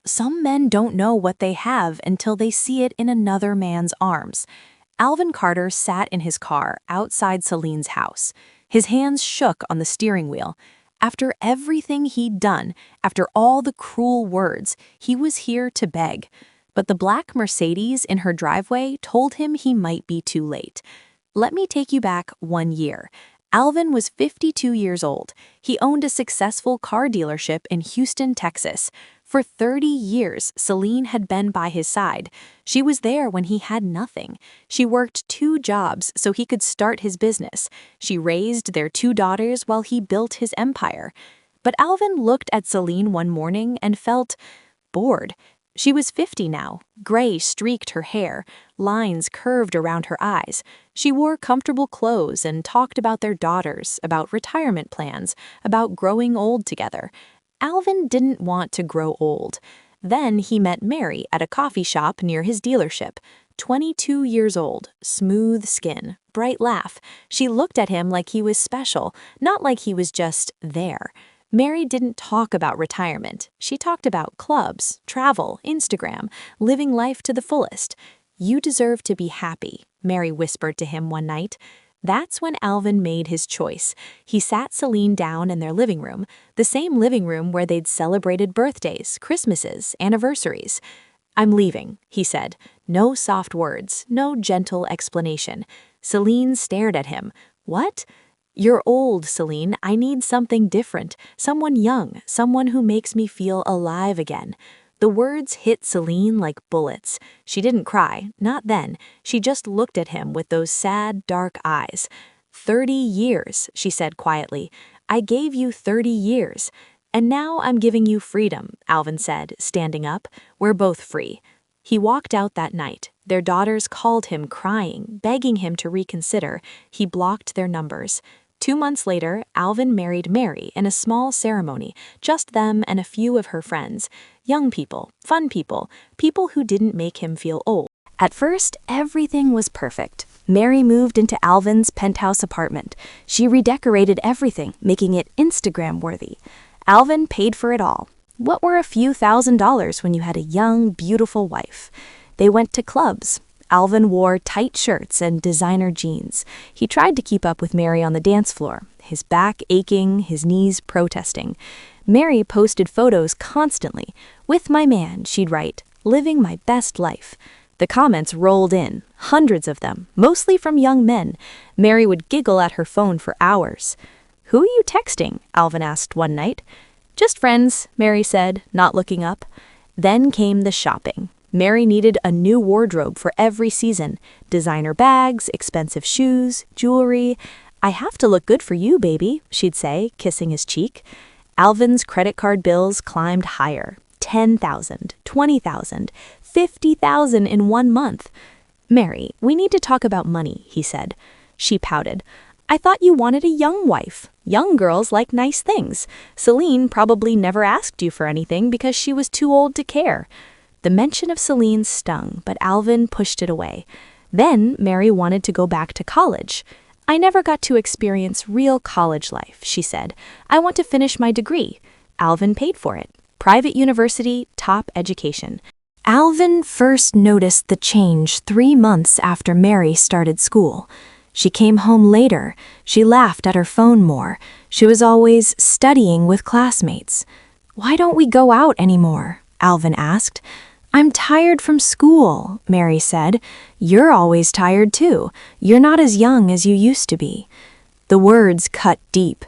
Some men don't know what they have until they see it in another man's arms. Alvin Carter sat in his car outside Celine's house. His hands shook on the steering wheel. After everything he'd done, after all the cruel words, he was here to beg. But the black Mercedes in her driveway told him he might be too late. Let me take you back 1 year. Alvin was 52 years old. He owned a successful car dealership in Houston, Texas. For 30 years, Celine had been by his side. She was there when he had nothing. She worked 2 jobs so he could start his business. She raised their 2 daughters while he built his empire. But Alvin looked at Celine one morning and felt bored. She was 50 now. Gray streaked her hair, lines curved around her eyes. She wore comfortable clothes and talked about their daughters, about retirement plans, about growing old together. Alvin didn't want to grow old. Then he met Mary at a coffee shop near his dealership. 22 years old, smooth skin, bright laugh. She looked at him like he was special, not like he was just there. Mary didn't talk about retirement. She talked about clubs, travel, Instagram, living life to the fullest. "You deserve to be happy," Mary whispered to him one night. That's when Alvin made his choice. He sat Celine down in their living room, the same living room where they'd celebrated birthdays, Christmases, anniversaries. "I'm leaving," he said. No soft words, no gentle explanation. Celine stared at him. "What?" "You're old, Celine. I need something different, someone young, someone who makes me feel alive again." The words hit Celine like bullets. She didn't cry, not then. She just looked at him with those sad, dark eyes. 30 years, she said quietly. "I gave you 30 years. And now I'm giving you freedom," Alvin said, standing up. "We're both free." He walked out that night. Their daughters called him crying, begging him to reconsider. He blocked their numbers. 2 months later, Alvin married Mary in a small ceremony, just them and a few of her friends. Young people, fun people, people who didn't make him feel old. At first, everything was perfect. Mary moved into Alvin's penthouse apartment. She redecorated everything, making it Instagram-worthy. Alvin paid for it all. What were a few $1,000s when you had a young, beautiful wife? They went to clubs. Alvin wore tight shirts and designer jeans. He tried to keep up with Mary on the dance floor, his back aching, his knees protesting. Mary posted photos constantly. "With my man," she'd write, "living my best life." The comments rolled in, hundreds of them, mostly from young men. Mary would giggle at her phone for hours. "Who are you texting?" Alvin asked one night. "Just friends," Mary said, not looking up. Then came the shopping. Mary needed a new wardrobe for every season. Designer bags, expensive shoes, jewelry. "I have to look good for you, baby," she'd say, kissing his cheek. Alvin's credit card bills climbed higher. 10,000, 20,000, 50,000 in 1 month. "Mary, we need to talk about money," he said. She pouted. "I thought you wanted a young wife. Young girls like nice things. Celine probably never asked you for anything because she was too old to care." The mention of Celine stung, but Alvin pushed it away. Then Mary wanted to go back to college. "I never got to experience real college life," she said. "I want to finish my degree." Alvin paid for it. Private university, top education. Alvin first noticed the change 3 months after Mary started school. She came home later. She laughed at her phone more. She was always studying with classmates. "Why don't we go out anymore?" Alvin asked. "I'm tired from school," Mary said. "You're always tired too. You're not as young as you used to be." The words cut deep.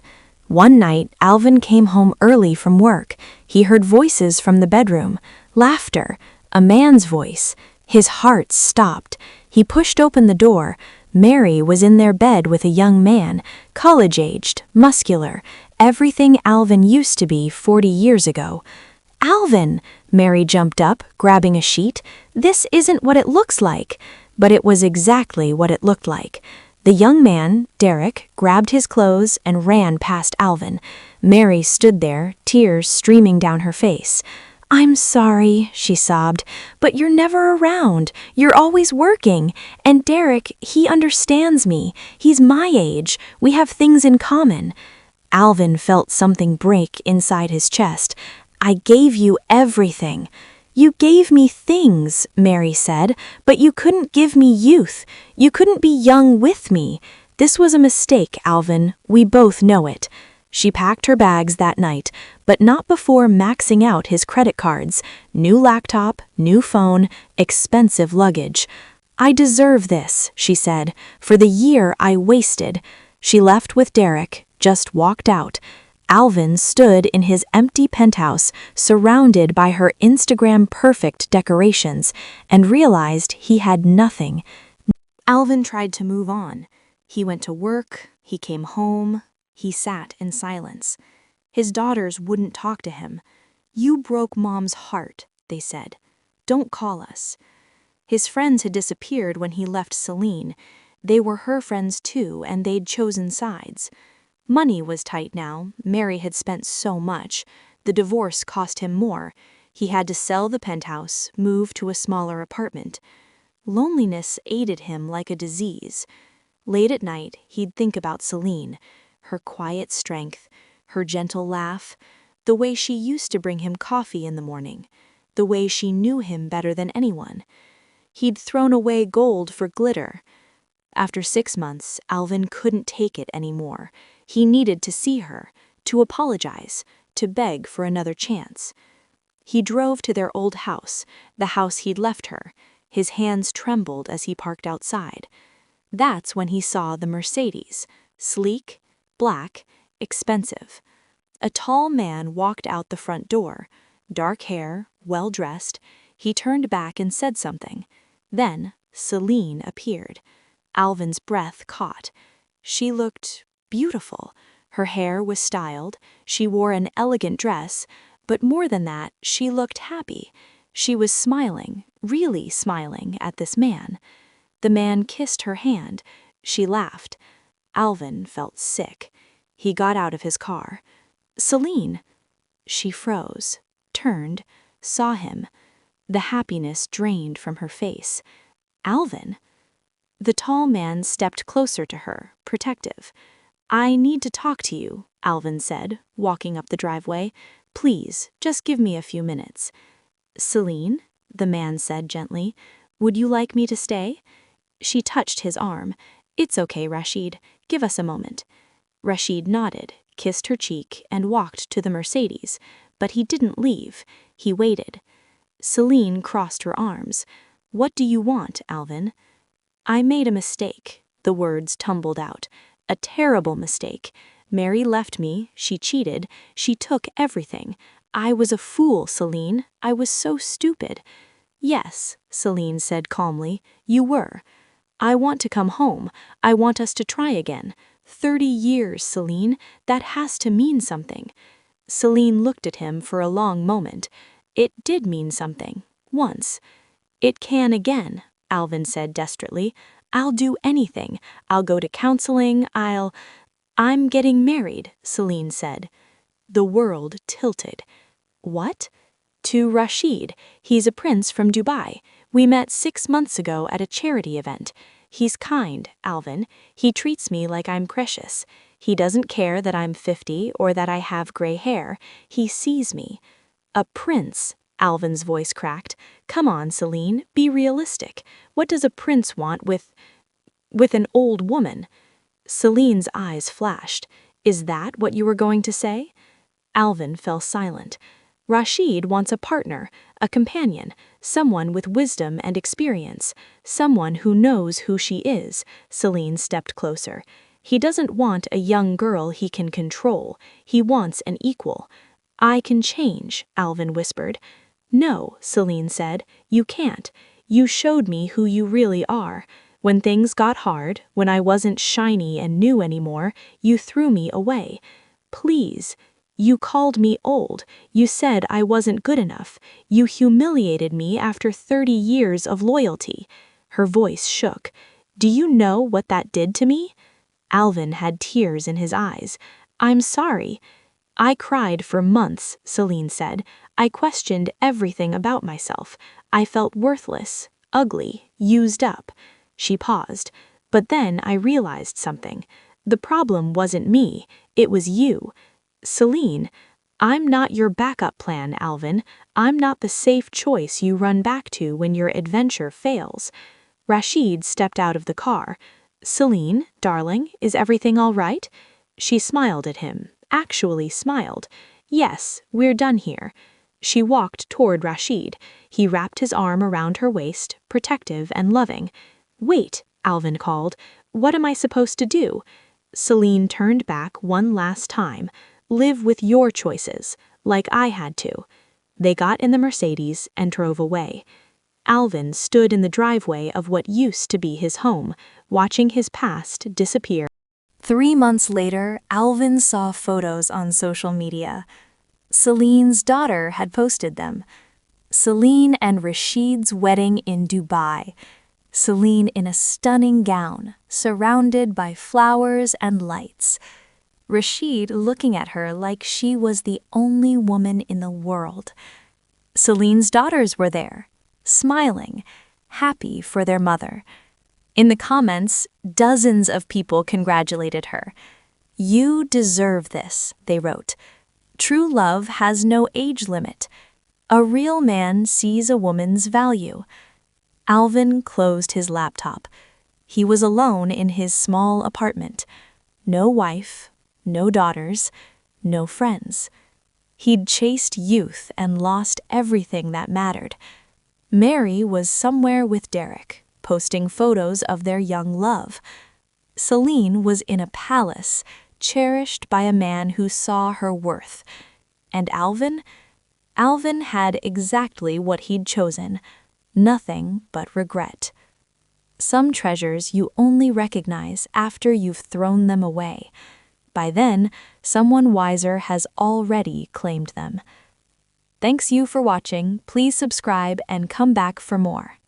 One night, Alvin came home early from work. He heard voices from the bedroom. Laughter. A man's voice. His heart stopped. He pushed open the door. Mary was in their bed with a young man, college-aged, muscular, everything Alvin used to be 40 years ago. "Alvin!" Mary jumped up, grabbing a sheet. "This isn't what it looks like." But it was exactly what it looked like. The young man, Derek, grabbed his clothes and ran past Alvin. Mary stood there, tears streaming down her face. "I'm sorry," she sobbed, "but you're never around. You're always working. And Derek, he understands me. He's my age. We have things in common." Alvin felt something break inside his chest. I gave you everything. You gave me things, Mary said, but you couldn't give me youth. You couldn't be young with me. This was a mistake, Alvin. We both know it. She packed her bags that night, but not before maxing out his credit cards. New laptop, new phone, expensive luggage. I deserve this, she said, for the year I wasted. She left with Derek, just walked out. Alvin stood in his empty penthouse, surrounded by her Instagram-perfect decorations, and realized he had nothing. Alvin tried to move on. He went to work, he came home, he sat in silence. His daughters wouldn't talk to him. "You broke Mom's heart," they said. "Don't call us." His friends had disappeared when he left Celine. They were her friends too, and they'd chosen sides. Money was tight now. Mary had spent so much. The divorce cost him more. He had to sell the penthouse, move to a smaller apartment. Loneliness aided him like a disease. Late at night, he'd think about Celine, her quiet strength, her gentle laugh, the way she used to bring him coffee in the morning, the way she knew him better than anyone. He'd thrown away gold for glitter. After 6 months, Alvin couldn't take it anymore. He needed to see her, to apologize, to beg for another chance. He drove to their old house, the house he'd left her. His hands trembled as he parked outside. That's when he saw the Mercedes, sleek, black, expensive. A tall man walked out the front door, dark hair, well-dressed. He turned back and said something. Then Celine appeared. Alvin's breath caught. She looked beautiful. Her hair was styled. She wore an elegant dress. But more than that, she looked happy. She was smiling, really smiling at this man. The man kissed her hand. She laughed. Alvin felt sick. He got out of his car. "Celine." She froze, turned, saw him. The happiness drained from her face. "Alvin." The tall man stepped closer to her, protective. "I need to talk to you," Alvin said, walking up the driveway. "Please, just give me a few minutes." "Celine," the man said gently, "would you like me to stay?" She touched his arm. "It's okay, Rashid. Give us a moment." Rashid nodded, kissed her cheek, and walked to the Mercedes. But he didn't leave. He waited. Celine crossed her arms. "What do you want, Alvin?" "I made a mistake," the words tumbled out. "A terrible mistake. Mary left me, she cheated, she took everything. I was a fool, Celine. I was so stupid." "Yes," Celine said calmly, "you were. I want to come home. I want us to try again. 30 years, Celine. That has to mean something." Celine looked at him for a long moment. "It did mean something. Once." "It can again," Alvin said desperately. "I'll do anything. I'll go to counseling. I'm getting married," Celine said. The world tilted. "What?" "To Rashid. He's a prince from Dubai. We met 6 months ago at a charity event. He's kind, Alvin. He treats me like I'm precious. He doesn't care that I'm 50 or that I have gray hair. He sees me." "A prince," Alvin's voice cracked. "Come on, Celine, be realistic. What does a prince want with an old woman?" Celine's eyes flashed. "Is that what you were going to say?" Alvin fell silent. "Rashid wants a partner, a companion, someone with wisdom and experience, someone who knows who she is." Celine stepped closer. "He doesn't want a young girl he can control. He wants an equal." "I can change," Alvin whispered. "No," Celine said, "you can't. You showed me who you really are. When things got hard, when I wasn't shiny and new anymore, you threw me away. Please. You called me old. You said I wasn't good enough. You humiliated me after 30 years of loyalty." Her voice shook. "Do you know what that did to me?" Alvin had tears in his eyes. "I'm sorry." "I cried for months," Celine said. "I questioned everything about myself. I felt worthless, ugly, used up." She paused. "But then I realized something. The problem wasn't me. It was you." "Celine, I'm not your backup plan, Alvin. I'm not the safe choice you run back to when your adventure fails. Rashid stepped out of the car. Celine, darling, is everything all right? She smiled at him, actually smiled. Yes, we're done here. She walked toward Rashid. He wrapped his arm around her waist, protective and loving. Wait, Alvin called. What am I supposed to do? Celine turned back one last time. Live with your choices, like I had to. They got in the Mercedes and drove away. Alvin stood in the driveway of what used to be his home, watching his past disappear. 3 months later, Alvin saw photos on social media. Celine's daughter had posted them. Celine and Rashid's wedding in Dubai. Celine in a stunning gown, surrounded by flowers and lights. Rashid looking at her like she was the only woman in the world. Celine's daughters were there, smiling, happy for their mother. In the comments, dozens of people congratulated her. You deserve this, they wrote. True love has no age limit. A real man sees a woman's value. Alvin closed his laptop. He was alone in his small apartment. No wife, no daughters, no friends. He'd chased youth and lost everything that mattered. Mary was somewhere with Derek, posting photos of their young love. Celine was in a palace, cherished by a man who saw her worth. And Alvin? Alvin had exactly what he'd chosen. Nothing but regret. Some treasures you only recognize after you've thrown them away. By then, someone wiser has already claimed them. Thanks you for watching. Please subscribe and come back for more.